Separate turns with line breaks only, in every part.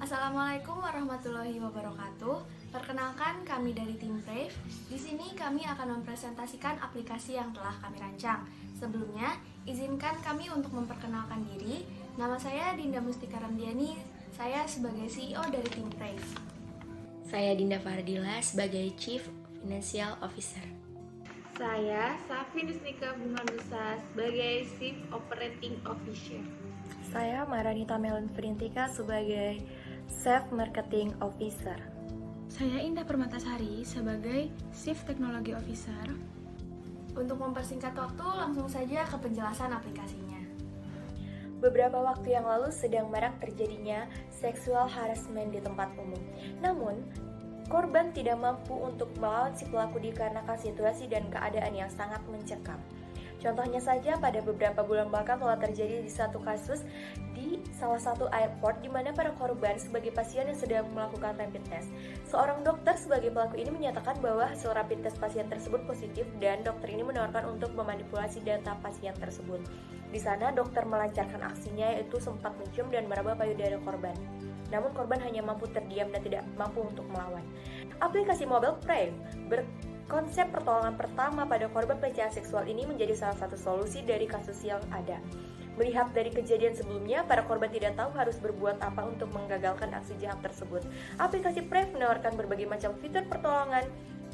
Assalamualaikum warahmatullahi wabarakatuh. Perkenalkan, kami dari tim Brave. Di sini kami akan mempresentasikan aplikasi yang telah kami rancang. Sebelumnya, izinkan kami untuk memperkenalkan diri. Nama saya Dinda Mustika Ramdiani. Saya sebagai CEO dari tim Brave.
Saya Dinda Fardila sebagai Chief Financial Officer.
Saya Safi Nusnika Bunga Nusa sebagai Chief Operating Officer.
Saya Maranita Melon Frintika sebagai Chief Marketing Officer.
Saya Indah Permatasari sebagai Chief Technology Officer.
Untuk mempersingkat waktu, langsung saja ke penjelasan aplikasinya.
Beberapa waktu yang lalu sedang marak terjadinya seksual harassment di tempat umum. Namun, korban tidak mampu untuk melawan si pelaku dikarenakan situasi dan keadaan yang sangat mencekam. Contohnya saja pada beberapa bulan belakang telah terjadi di satu kasus di salah satu airport di mana para korban sebagai pasien yang sedang melakukan rapid test. Seorang dokter sebagai pelaku ini menyatakan bahwa hasil rapid test pasien tersebut positif dan dokter ini menawarkan untuk memanipulasi data pasien tersebut. Di sana dokter melancarkan aksinya yaitu sempat mencium dan meraba payudara korban. Namun korban hanya mampu terdiam dan tidak mampu untuk melawan. Aplikasi mobile Brave konsep pertolongan pertama pada korban pelecehan seksual ini menjadi salah satu solusi dari kasus yang ada. Melihat dari kejadian sebelumnya, para korban tidak tahu harus berbuat apa untuk menggagalkan aksi jahat tersebut. Aplikasi Brave menawarkan berbagai macam fitur pertolongan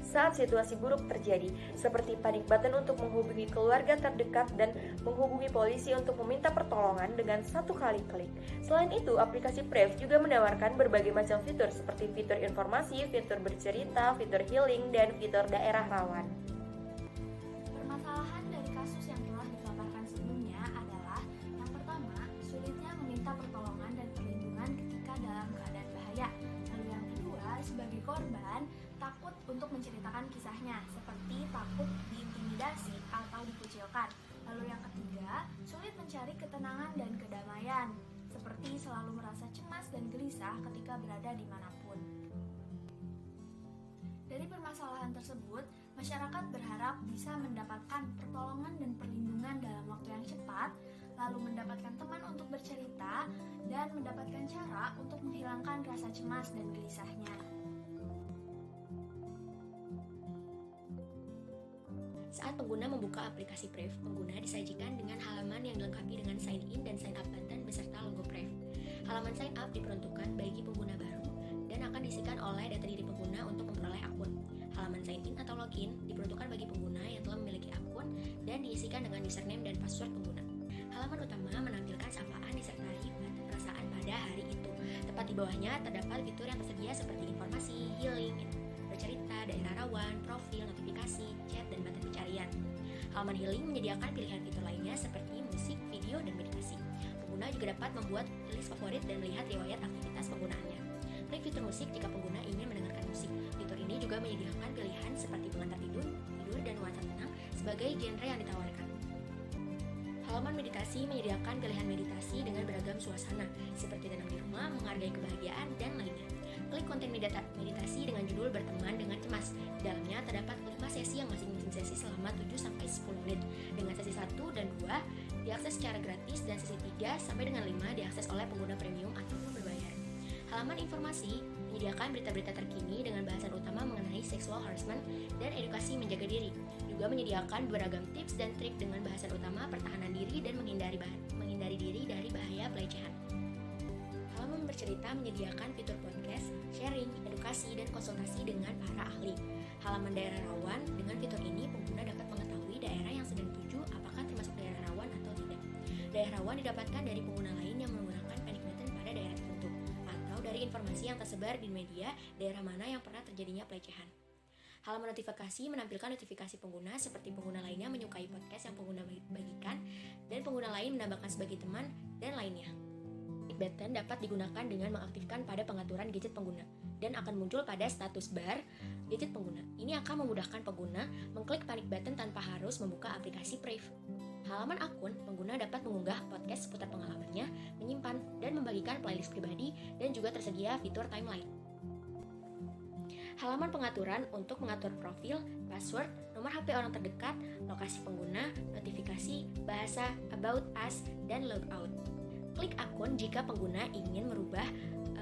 saat situasi buruk terjadi, seperti panic button untuk menghubungi keluarga terdekat dan menghubungi polisi untuk meminta pertolongan dengan satu kali klik. Selain itu, aplikasi Brave juga menawarkan berbagai macam fitur seperti fitur informasi, fitur bercerita, fitur healing, dan fitur daerah rawan.
Permasalahan dari kasus yang telah dipaparkan sebelumnya adalah yang pertama, sulitnya meminta pertolongan dan perlindungan ketika dalam keadaan bahaya. Lalu yang kedua, sebagai korban, takut untuk menceritakan kisahnya, seperti takut diintimidasi atau dikucilkan. Lalu yang ketiga, sulit mencari ketenangan dan kedamaian, seperti selalu merasa cemas dan gelisah ketika berada dimanapun. Dari permasalahan tersebut, masyarakat berharap bisa mendapatkan pertolongan dan perlindungan dalam waktu yang cepat, lalu mendapatkan teman untuk bercerita, dan mendapatkan cara untuk menghilangkan rasa cemas dan gelisahnya.
Saat pengguna membuka aplikasi Brave, pengguna disajikan dengan halaman yang dilengkapi dengan sign in dan sign up button beserta logo Brave. Halaman sign up diperuntukkan bagi pengguna baru dan akan diisikan oleh data diri pengguna untuk memperoleh akun. Halaman sign in atau login diperuntukkan bagi pengguna yang telah memiliki akun dan diisikan dengan username dan password pengguna. Halaman utama menampilkan sapaan disertai batu perasaan pada hari itu. Tepat di bawahnya terdapat fitur yang tersedia seperti informasi, healing, bercerita, daerah rawan, profil, notifikasi, chat, dan button pencarian. Halaman healing menyediakan pilihan fitur lainnya seperti musik, video, dan meditasi. Pengguna juga dapat membuat list favorit dan melihat riwayat aktivitas penggunaannya. Klik fitur musik jika pengguna ingin mendengarkan musik. Fitur ini juga menyediakan pilihan seperti pengantar tidur, dan nuansa tenang sebagai genre yang ditawarkan. Halaman meditasi menyediakan pilihan meditasi dengan beragam suasana, seperti tenang di rumah, menghargai kebahagiaan, dan lainnya. Klik konten meditasi dengan judul Berteman dengan Cemas. Di dalamnya terdapat 5 sesi yang masing-masing sesi selama 7-10 menit. Dengan sesi 1 dan 2 diakses secara gratis dan sesi 3 sampai dengan 5 diakses oleh pengguna premium ataupun berbayar. Halaman informasi menyediakan berita-berita terkini dengan bahasan utama mengenai sexual harassment dan edukasi menjaga diri. Juga menyediakan beragam tips dan trik dengan bahasan utama pertahanan diri dan menghindari diri dari bahaya pelecehan. Halaman bercerita menyediakan fitur podcast, sharing, edukasi, dan konsultasi dengan para ahli. Halaman daerah rawan, dengan fitur ini pengguna dapat mengetahui daerah yang sedang dituju apakah termasuk daerah rawan atau tidak. Daerah rawan didapatkan dari pengguna lain yang menggunakan panic button pada daerah tertentu, atau dari informasi yang tersebar di media daerah mana yang pernah terjadinya pelecehan. Halaman notifikasi menampilkan notifikasi pengguna seperti pengguna lainnya menyukai podcast yang pengguna bagikan, dan pengguna lain menambahkan sebagai teman, dan lainnya. Panic button dapat digunakan dengan mengaktifkan pada pengaturan gadget pengguna dan akan muncul pada status bar gadget pengguna. Ini akan memudahkan pengguna mengklik panic button tanpa harus membuka aplikasi Brave. Halaman akun, pengguna dapat mengunggah podcast seputar pengalamannya, menyimpan, dan membagikan playlist pribadi, dan juga tersedia fitur timeline. Halaman pengaturan untuk mengatur profil, password, nomor HP orang terdekat, lokasi pengguna, notifikasi, bahasa, about us, dan logout. klik akun jika pengguna ingin merubah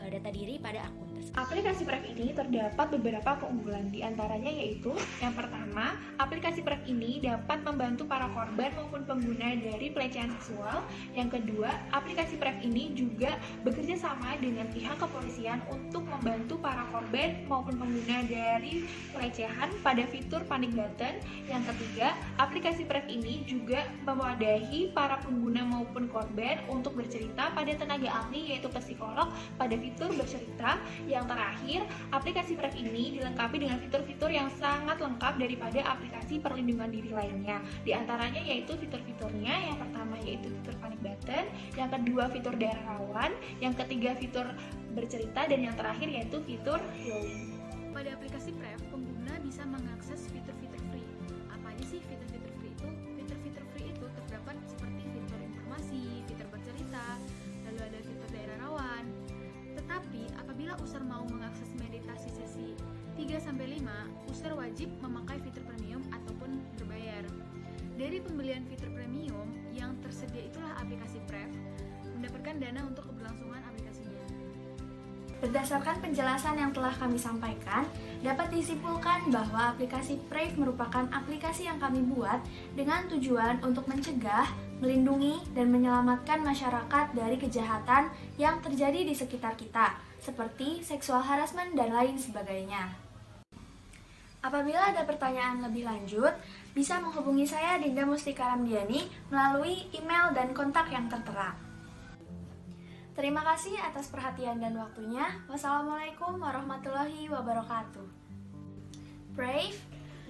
data diri pada akun tersebut.
Aplikasi Brave ini terdapat beberapa keunggulan, di antaranya yaitu yang pertama, aplikasi Brave ini dapat membantu para korban maupun pengguna dari pelecehan seksual. Yang kedua, aplikasi Brave ini juga bekerja sama dengan pihak kepolisian untuk membantu para korban maupun pengguna dari pelecehan pada fitur panic button. Yang ketiga, aplikasi Brave ini juga mewadahi para pengguna maupun korban untuk bercerita pada tenaga ahli yaitu psikolog pada fitur bercerita. Yang terakhir, aplikasi Brave ini dilengkapi dengan fitur-fitur yang sangat lengkap daripada aplikasi perlindungan diri lainnya. Di antaranya yaitu fitur-fiturnya, yang pertama yaitu fitur panic button, yang kedua fitur daerah rawan, yang ketiga fitur bercerita, dan yang terakhir yaitu fitur healing.
Pada aplikasi Brave, pengguna bisa mengakses fitur-fitur free. Apa aja sih fitur-fitur free itu? Fitur-fitur free itu terdapat seperti fitur informasi, fitur bercerita, lalu ada fitur daerah rawan. Tetapi apabila user mau mengakses meditasi sesi 3-5, user wajib memakai fitur premium ataupun berbayar. Dari pembelian fitur premium yang tersedia itulah aplikasi Brave mendapatkan dana untuk keberlangsungan aplikasinya.
Berdasarkan penjelasan yang telah kami sampaikan, dapat disimpulkan bahwa aplikasi Brave merupakan aplikasi yang kami buat dengan tujuan untuk mencegah, melindungi, dan menyelamatkan masyarakat dari kejahatan yang terjadi di sekitar kita, seperti seksual harassment dan lain sebagainya. Apabila ada pertanyaan lebih lanjut, bisa menghubungi saya Dinda Mustika Ramdiani melalui email dan kontak yang tertera. Terima kasih atas perhatian dan waktunya. Wassalamualaikum warahmatullahi wabarakatuh. Brave,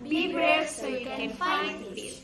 be brave so you can find peace.